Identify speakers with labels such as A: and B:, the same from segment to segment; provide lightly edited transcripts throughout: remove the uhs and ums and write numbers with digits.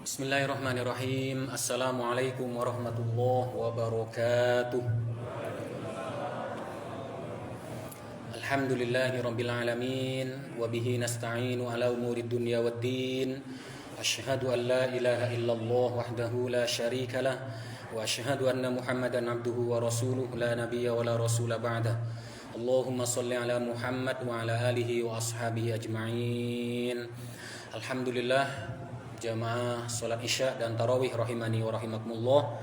A: Bismillahirrahmanirrahim. Assalamualaikum warahmatullahi wabarakatuh. Alhamdulillahi rabbil alamin. Wabihi nasta'inu ala umurid dunya waddin. Ashhadu an la ilaha illallah wahdahu la syarika lah. Wa ashhadu anna muhammadan abduhu wa rasuluh la nabiyya wa la rasula ba'dah. Allahumma salli ala Muhammad wa ala alihi wa ashabihi ajma'in. Alhamdulillah, jamaah sholat isya dan tarawih rahimani wa rahimakumullah.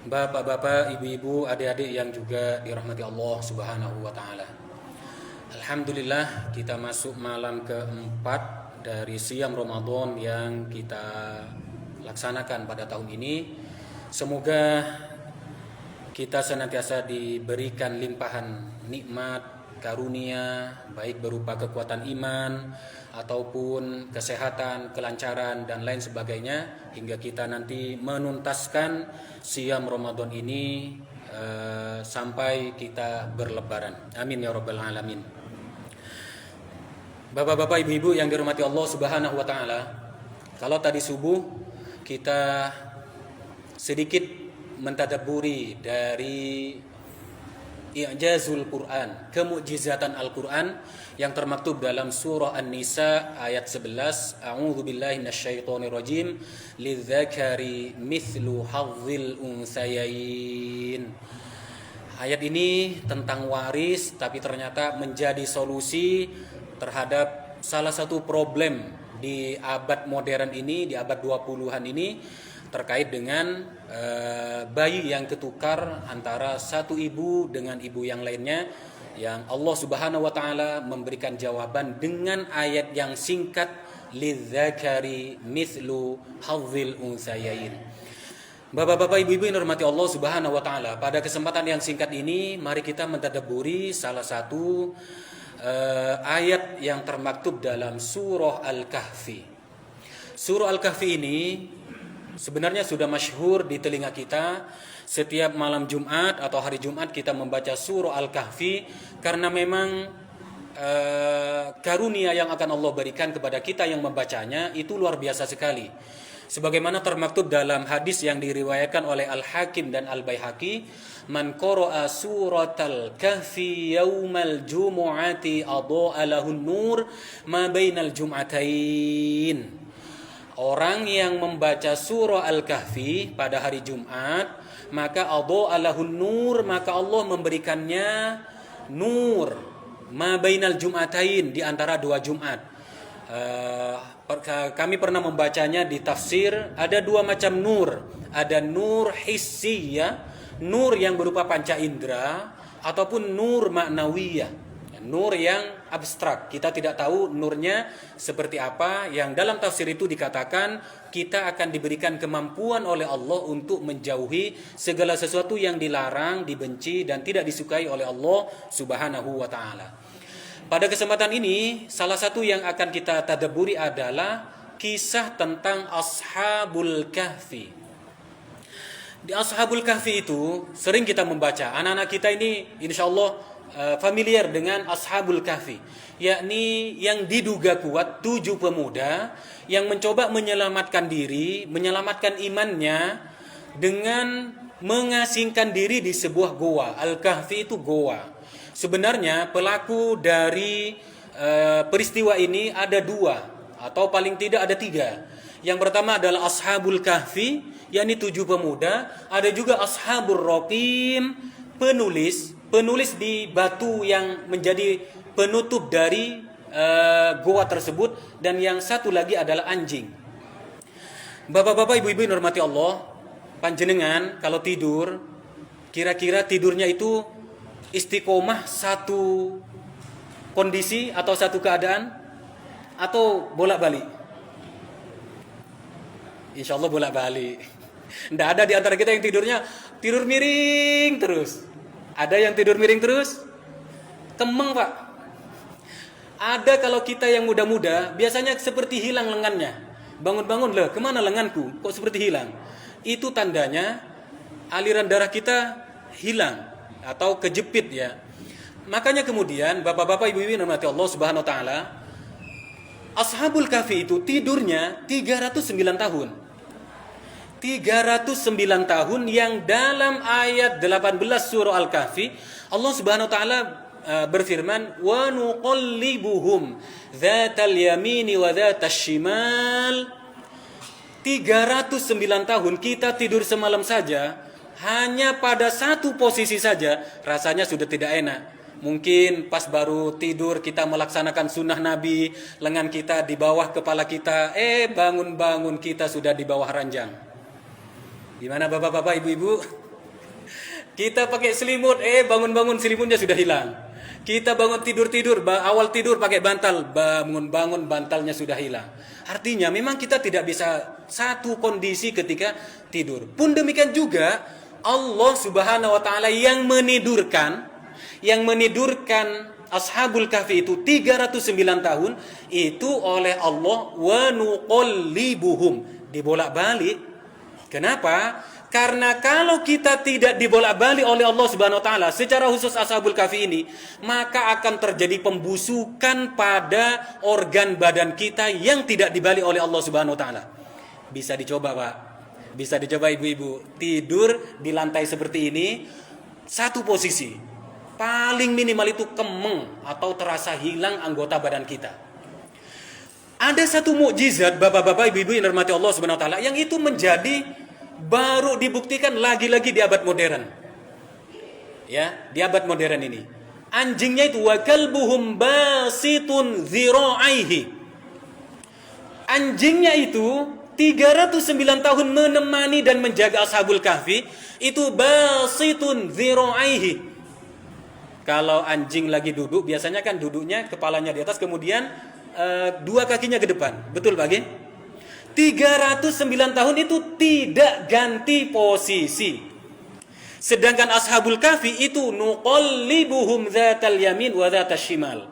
A: Bapak-bapak, ibu-ibu, adik-adik yang juga dirahmati Allah subhanahu wa ta'ala. Alhamdulillah, kita masuk malam keempat dari siam Ramadan yang kita laksanakan pada tahun ini. Semoga kita senantiasa diberikan limpahan nikmat, karunia, baik berupa kekuatan iman ataupun kesehatan, kelancaran dan lain sebagainya, hingga kita nanti menuntaskan siam Ramadan ini sampai kita berlebaran. Amin ya rabbal alamin. Bapak-bapak, ibu-ibu yang dirahmati Allah subhanahu wa ta'ala, kalau tadi subuh kita sedikit mentadabburi dari i'jazul Quran, kemukjizatan Al-Quran yang termaktub dalam surah An-Nisa ayat 11. A'udzu billahi minasyaitonir rajim. Lidzakari mithlu hazzil unsayain. Ayat ini tentang waris, tapi ternyata menjadi solusi terhadap salah satu problem di abad modern ini, di abad 20-an ini, terkait dengan bayi yang ketukar antara satu ibu dengan ibu yang lainnya, yang Allah subhanahu wa ta'ala memberikan jawaban dengan ayat yang singkat, lidzakari mithlu hazzil unsayain. Bapak-bapak, ibu-ibu yang dirahmati Allah subhanahu wa ta'ala, pada kesempatan yang singkat ini mari kita mentadabburi salah satu ayat yang termaktub dalam surah Al-Kahfi. Surah Al-Kahfi ini sebenarnya sudah masyhur di telinga kita. Setiap malam Jumat atau hari Jumat kita membaca surah Al-Kahfi, karena memang karunia yang akan Allah berikan kepada kita yang membacanya itu luar biasa sekali. Sebagaimana termaktub dalam hadis yang diriwayatkan oleh Al-Hakim dan Al-Baihaqi, man qara'a suratal kahfi yaumal jumu'ati adha'a lahun nur ma bainal jum'atain. Orang yang membaca surah Al-Kahfi pada hari Jumat, maka adha'a lahun nur, maka Allah memberikannya nur ma bainal jum'atain, di antara dua Jumat. Kami pernah membacanya di tafsir, ada dua macam nur. Ada nur hissiyah, nur yang berupa panca indera, ataupun nur maknawiyah, nur yang abstrak. Kita tidak tahu nurnya seperti apa, yang dalam tafsir itu dikatakan kita akan diberikan kemampuan oleh Allah untuk menjauhi segala sesuatu yang dilarang, dibenci dan tidak disukai oleh Allah subhanahu wa ta'ala. Pada kesempatan ini, salah satu yang akan kita tadabburi adalah kisah tentang Ashabul Kahfi. Di Ashabul Kahfi itu sering kita membaca. Anak-anak kita ini insya Allah familiar dengan Ashabul Kahfi, yakni yang diduga kuat 7 pemuda yang mencoba menyelamatkan diri, menyelamatkan imannya dengan mengasingkan diri di sebuah goa. Al-Kahfi itu goa. Sebenarnya pelaku dari peristiwa ini ada 2 atau paling tidak ada 3. Yang pertama adalah Ashabul Kahfi, yakni 7 pemuda. Ada juga Ashabur Raqim, penulis di batu yang menjadi penutup dari goa tersebut. Dan yang satu lagi adalah anjing. Bapak-bapak, ibu-ibu yang hormati Allah, panjenengan kalau tidur, kira-kira tidurnya itu istiqomah satu kondisi atau satu keadaan, atau bolak-balik? Insya Allah bolak-balik. Tidak ada di antara kita yang tidurnya tidur miring terus. Ada yang tidur miring terus? Kemeng, Pak. Ada kalau kita yang muda-muda, biasanya seperti hilang lengannya. Bangun-bangun, loh, kemana lenganku? Kok seperti hilang? Itu tandanya aliran darah kita hilang atau kejepit, ya. Makanya kemudian bapak-bapak, ibu-ibu yang dirahmati Allah subhanahu wa ta'ala, Ashabul Kahfi itu tidurnya 309 tahun. 309 tahun yang dalam ayat 18 surah Al-Kahfi Allah Subhanahu wa taala berfirman wa nuqallibuhum dzatal yamini wa dzatas shimal. 309 tahun kita tidur semalam saja, hanya pada satu posisi saja rasanya sudah tidak enak. Mungkin pas baru tidur kita melaksanakan sunnah Nabi, lengan kita di bawah kepala kita, bangun-bangun kita sudah di bawah ranjang. Gimana bapak-bapak, ibu-ibu? Kita pakai selimut, bangun-bangun selimutnya sudah hilang. Kita bangun tidur, awal tidur pakai bantal, bangun-bangun bantalnya sudah hilang. Artinya memang kita tidak bisa satu kondisi ketika tidur. Pun demikian juga Allah Subhanahu wa taala yang menidurkan Ashabul Kahfi itu 309 tahun itu oleh Allah wa nuqallibuhum, dibolak-balik. Kenapa? Karena kalau kita tidak dibolak-balik oleh Allah Subhanahu wa taala, secara khusus Ashabul Kahfi ini, maka akan terjadi pembusukan pada organ badan kita yang tidak dibalik oleh Allah Subhanahu wa taala. Bisa dicoba, Pak. Bisa dicoba ibu-ibu. Tidur di lantai seperti ini, satu posisi. Paling minimal itu kemeng atau terasa hilang anggota badan kita. Ada satu mukjizat bapak-bapak, ibu-ibu yang dirahmati Allah Subhanahu wa taala yang itu menjadi baru dibuktikan lagi-lagi di abad modern. Ya, di abad modern ini. Anjingnya itu wa kalbuhum basitun dzira'aihi. Anjingnya itu 309 tahun menemani dan menjaga Ashabul Kahfi, itu basitun dzira'aihi. Kalau anjing lagi duduk, biasanya kan duduknya kepalanya di atas, kemudian dua kakinya ke depan. Betul, Pak? 309 tahun itu tidak ganti posisi. Sedangkan Ashabul Kahfi itu nuqallibuhum dzatal yamin wa dzatas shimal.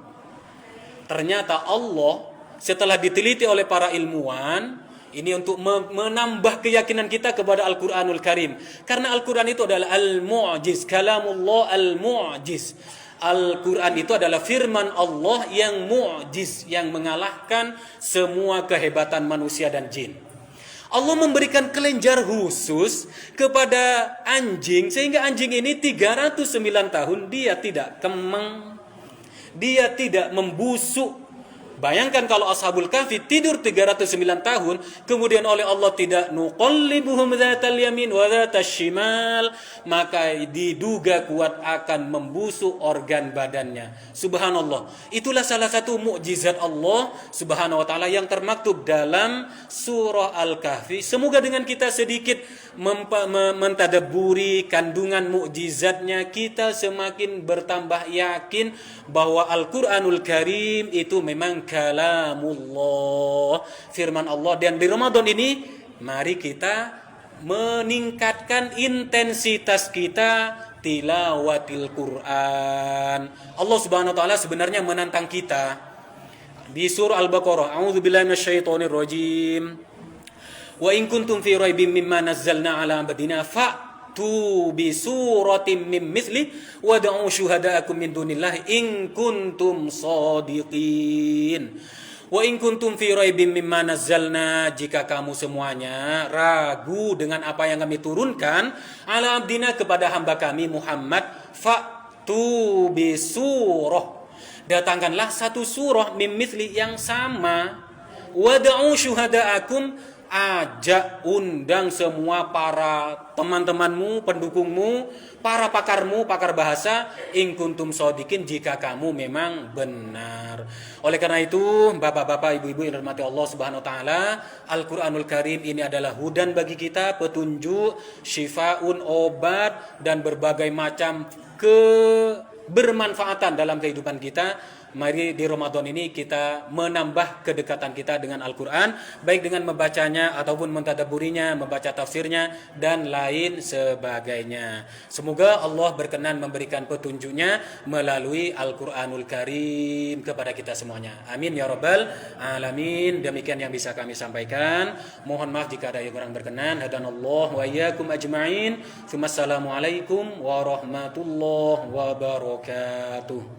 A: Ternyata Allah setelah diteliti oleh para ilmuwan, ini untuk menambah keyakinan kita kepada Al-Quranul Karim. Karena Al-Quran itu adalah Al-Mu'jiz, kalamullah Al-Mu'jiz. Al-Quran itu adalah firman Allah yang mu'jiz, yang mengalahkan semua kehebatan manusia dan jin. Allah memberikan kelenjar khusus kepada anjing, sehingga anjing ini 309 tahun dia tidak kemeng, dia tidak membusuk. Bayangkan kalau Ashabul Kahfi tidur 309 tahun, kemudian oleh Allah tidak nuqallibuhum dzatal yamin wa dzatas shimal, maka diduga kuat akan membusuk organ badannya. Subhanallah. Itulah salah satu mukjizat Allah Subhanahu wa taala yang termaktub dalam surah Al-Kahfi. Semoga dengan kita sedikit mentadabburi kandungan mukjizatnya, kita semakin bertambah yakin bahwa Al-Quranul Karim itu memang kalamullah, firman Allah. Dan di Ramadan ini mari kita meningkatkan intensitas kita tilawatil Quran. Allah Subhanahu wa taala sebenarnya menantang kita di surah Al-Baqarah, a'udzubillahi minasyaitonir rajim. Wa in kuntum fi raibim mimma nazzalna ala abdina fa'tu bi suratin mim mithli wad'u syuhada'akum min dunillahi in kuntum shadiqin. Wa in kuntum fi raibim mimma nazzalna, jika kamu semuanya ragu dengan apa yang kami turunkan ala abdina kepada hamba kami Muhammad, fa'tu bi surah, datangkanlah satu surah mim mithli yang sama, wad'u syuhada'akum, ajak, undang semua para teman-temanmu, pendukungmu, para pakarmu, pakar bahasa, in kuntum shadiqin, jika kamu memang benar. Oleh karena itu, bapak-bapak, ibu-ibu yang dirahmati Allah Subhanahu wa taala, Al-Qur'anul Karim ini adalah hudan bagi kita, petunjuk, syifaun, obat, dan berbagai macam bermanfaatan dalam kehidupan kita. Mari di Ramadan ini kita menambah kedekatan kita dengan Al-Quran, baik dengan membacanya ataupun mentadabburinya, membaca tafsirnya, dan lain sebagainya. Semoga Allah berkenan memberikan petunjuknya melalui Al-Quranul Karim kepada kita semuanya. Amin ya Rabbal Alamin. Demikian yang bisa kami sampaikan. Mohon maaf jika ada yang kurang berkenan. Hadanallah wa iyyakum ajma'in. Assalamualaikum warahmatullahi wabarakatuh.